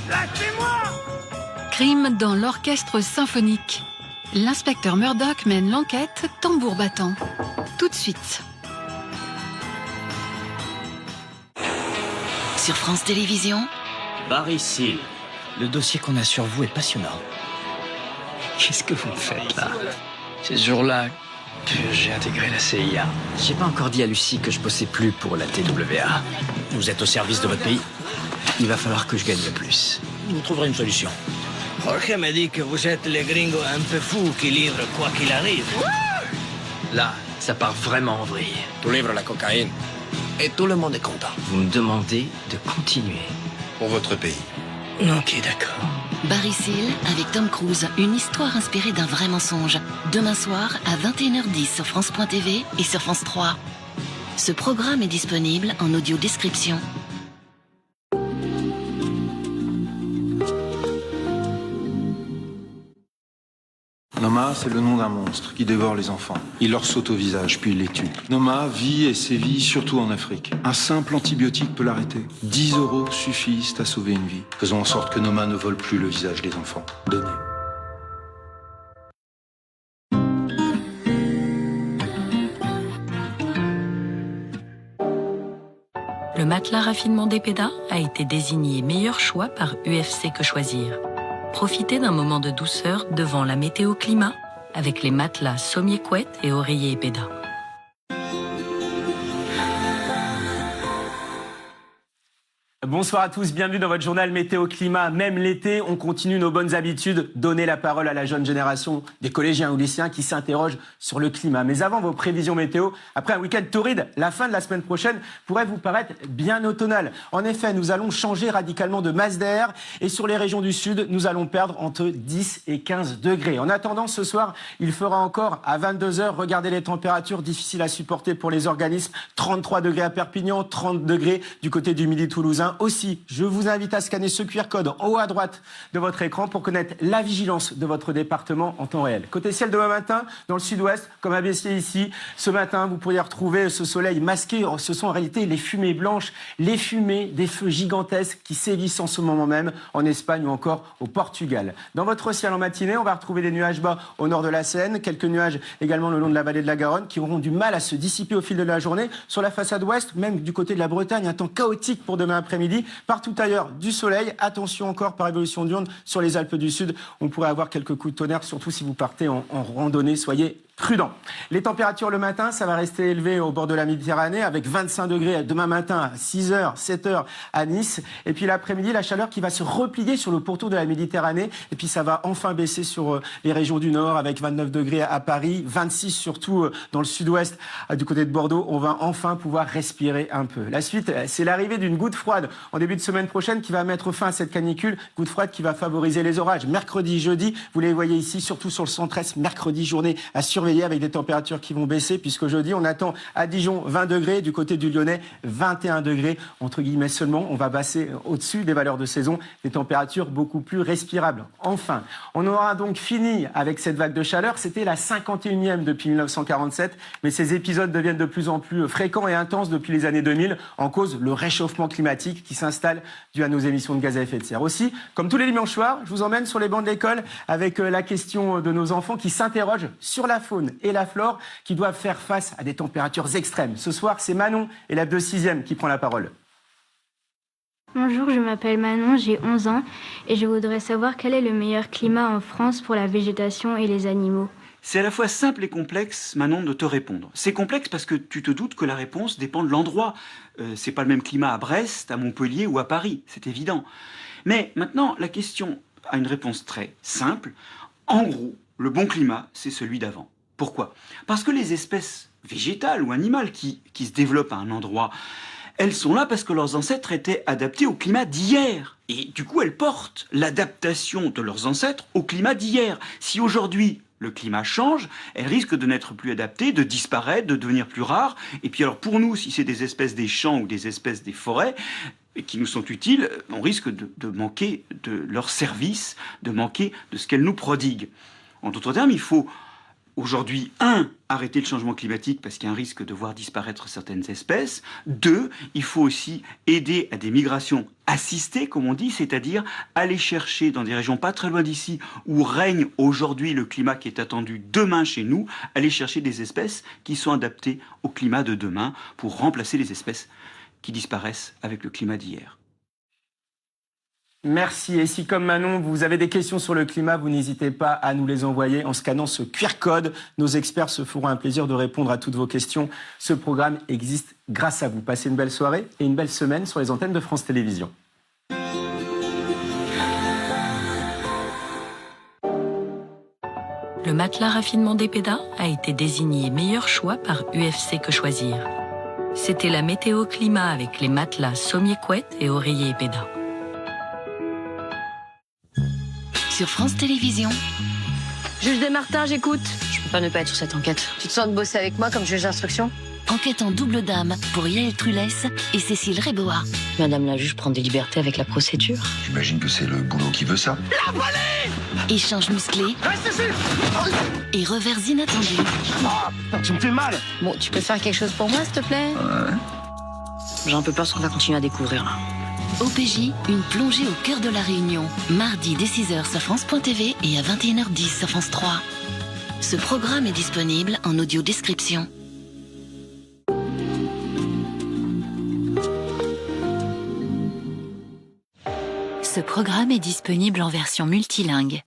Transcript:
Lâchez-moi! Crime dans l'orchestre symphonique. L'inspecteur Murdoch mène l'enquête tambour battant. Tout de suite. Sur France Télévisions, Barry Seal. Le dossier qu'on a sur vous est passionnant. Qu'est-ce que vous me faites là? C'est ce jour-là que j'ai intégré la CIA. J'ai pas encore dit à Lucie que je bossais plus pour la TWA. Vous êtes au service de votre pays? Il va falloir que je gagne plus. Vous trouverez une solution. Jorge me dit que vous êtes les gringos un peu fous qui livrent quoi qu'il arrive. Là, ça part vraiment en vrille. Tu livres la cocaïne et tout le monde est content. Vous me demandez de continuer. Pour votre pays. Ok, d'accord. Barry Seal avec Tom Cruise, une histoire inspirée d'un vrai mensonge. Demain soir à 21h10 sur France.tv et sur France 3. Ce programme est disponible en audio description. Noma, c'est le nom d'un monstre qui dévore les enfants. Il leur saute au visage, puis il les tue. Noma vit et sévit surtout en Afrique. Un simple antibiotique peut l'arrêter. 10 € suffisent à sauver une vie. Faisons en sorte que Noma ne vole plus le visage des enfants. Donnez. Le matelas raffinement d'Epeda a été désigné meilleur choix par UFC Que Choisir. Profitez d'un moment de douceur devant la météo climat avec les matelas sommier couette et oreiller Epeda. Bonsoir à tous, bienvenue dans votre journal Météo Climat. Même l'été, on continue nos bonnes habitudes, donner la parole à la jeune génération des collégiens ou lycéens qui s'interrogent sur le climat. Mais avant vos prévisions météo, après un week-end torride, la fin de la semaine prochaine pourrait vous paraître bien automnale. En effet, nous allons changer radicalement de masse d'air et sur les régions du sud, nous allons perdre entre 10 et 15 degrés. En attendant, ce soir, il fera encore à 22h, regardez les températures difficiles à supporter pour les organismes. 33 degrés à Perpignan, 30 degrés du côté du Midi toulousain. Aussi, je vous invite à scanner ce QR code en haut à droite de votre écran pour connaître la vigilance de votre département en temps réel. Côté ciel demain matin, dans le sud-ouest, comme à Bessiers ici, ce matin, vous pourriez retrouver ce soleil masqué. Ce sont en réalité les fumées blanches, les fumées des feux gigantesques qui sévissent en ce moment même en Espagne ou encore au Portugal. Dans votre ciel en matinée, on va retrouver des nuages bas au nord de la Seine, quelques nuages également le long de la vallée de la Garonne qui auront du mal à se dissiper au fil de la journée. Sur la façade ouest, même du côté de la Bretagne, un temps chaotique pour demain après-midi. Partout ailleurs, du soleil. Attention encore par évolution diurne sur les Alpes du Sud. On pourrait avoir quelques coups de tonnerre, surtout si vous partez en randonnée. Soyez prudents. Les températures le matin, ça va rester élevé au bord de la Méditerranée avec 25 degrés demain matin à 6h, 7h à Nice. Et puis l'après-midi, la chaleur qui va se replier sur le pourtour de la Méditerranée. Et puis ça va enfin baisser sur les régions du Nord avec 29 degrés à Paris, 26 surtout dans le sud-ouest du côté de Bordeaux. On va enfin pouvoir respirer un peu. La suite, c'est l'arrivée d'une goutte froide en début de semaine prochaine qui va mettre fin à cette canicule. Goutte froide qui va favoriser les orages. Mercredi, jeudi, vous les voyez ici, surtout sur le centre-est. Mercredi, journée à surveiller avec des températures qui vont baisser puisque jeudi, on attend à Dijon 20 degrés, du côté du Lyonnais 21 degrés, entre guillemets seulement. On va passer au-dessus des valeurs de saison, des températures beaucoup plus respirables. Enfin, on aura donc fini avec cette vague de chaleur. C'était la 51e depuis 1947, mais ces épisodes deviennent de plus en plus fréquents et intenses depuis les années 2000, en cause le réchauffement climatique qui s'installe dû à nos émissions de gaz à effet de serre. Aussi, comme tous les dimanches soirs, je vous emmène sur les bancs de l'école avec la question de nos enfants qui s'interrogent sur la faune et la flore qui doivent faire face à des températures extrêmes. Ce soir, c'est Manon, élève de 6e, qui prend la parole. Bonjour, je m'appelle Manon, j'ai 11 ans et je voudrais savoir quel est le meilleur climat en France pour la végétation et les animaux. C'est à la fois simple et complexe, Manon, de te répondre. C'est complexe parce que tu te doutes que la réponse dépend de l'endroit. C'est pas le même climat à Brest, à Montpellier ou à Paris, c'est évident. Mais maintenant, la question a une réponse très simple. En gros, le bon climat, c'est celui d'avant. Pourquoi ? Parce que les espèces végétales ou animales qui se développent à un endroit, elles sont là parce que leurs ancêtres étaient adaptés au climat d'hier. Et du coup, elles portent l'adaptation de leurs ancêtres au climat d'hier. Si aujourd'hui, le climat change, elles risquent de n'être plus adaptées, de disparaître, de devenir plus rares. Et puis alors pour nous, si c'est des espèces des champs ou des espèces des forêts qui nous sont utiles, on risque de manquer de leur service, de manquer de ce qu'elles nous prodiguent. En d'autres termes, il faut aujourd'hui, arrêter le changement climatique parce qu'il y a un risque de voir disparaître certaines espèces. 2, il faut aussi aider à des migrations assistées, comme on dit, c'est-à-dire aller chercher dans des régions pas très loin d'ici où règne aujourd'hui le climat qui est attendu demain chez nous, aller chercher des espèces qui sont adaptées au climat de demain pour remplacer les espèces qui disparaissent avec le climat d'hier. Merci. Et si, comme Manon, vous avez des questions sur le climat, vous n'hésitez pas à nous les envoyer en scannant ce QR code. Nos experts se feront un plaisir de répondre à toutes vos questions. Ce programme existe grâce à vous. Passez une belle soirée et une belle semaine sur les antennes de France Télévisions. Le matelas raffinement d'Epeda a été désigné meilleur choix par UFC Que Choisir. C'était la météo climat avec les matelas sommier couette et oreiller Epeda. Sur France Télévisions. Juge Desmartins, j'écoute. Je peux pas ne pas être sur cette enquête. Tu te sens de bosser avec moi comme juge d'instruction? Enquête en double dame pour Yael Trulès et Cécile Réboa. Madame la juge prend des libertés avec la procédure. J'imagine que c'est le boulot qui veut ça. La volée! Échange musclé. Et revers inattendus. Tu me fais mal! Bon, tu peux faire quelque chose pour moi, s'il te plaît? Ouais. J'ai un peu peur ce qu'on va continuer à découvrir, là. OPJ, une plongée au cœur de la Réunion. Mardi dès 6h sur France.tv et à 21h10 sur France 3. Ce programme est disponible en audio description. Ce programme est disponible en version multilingue.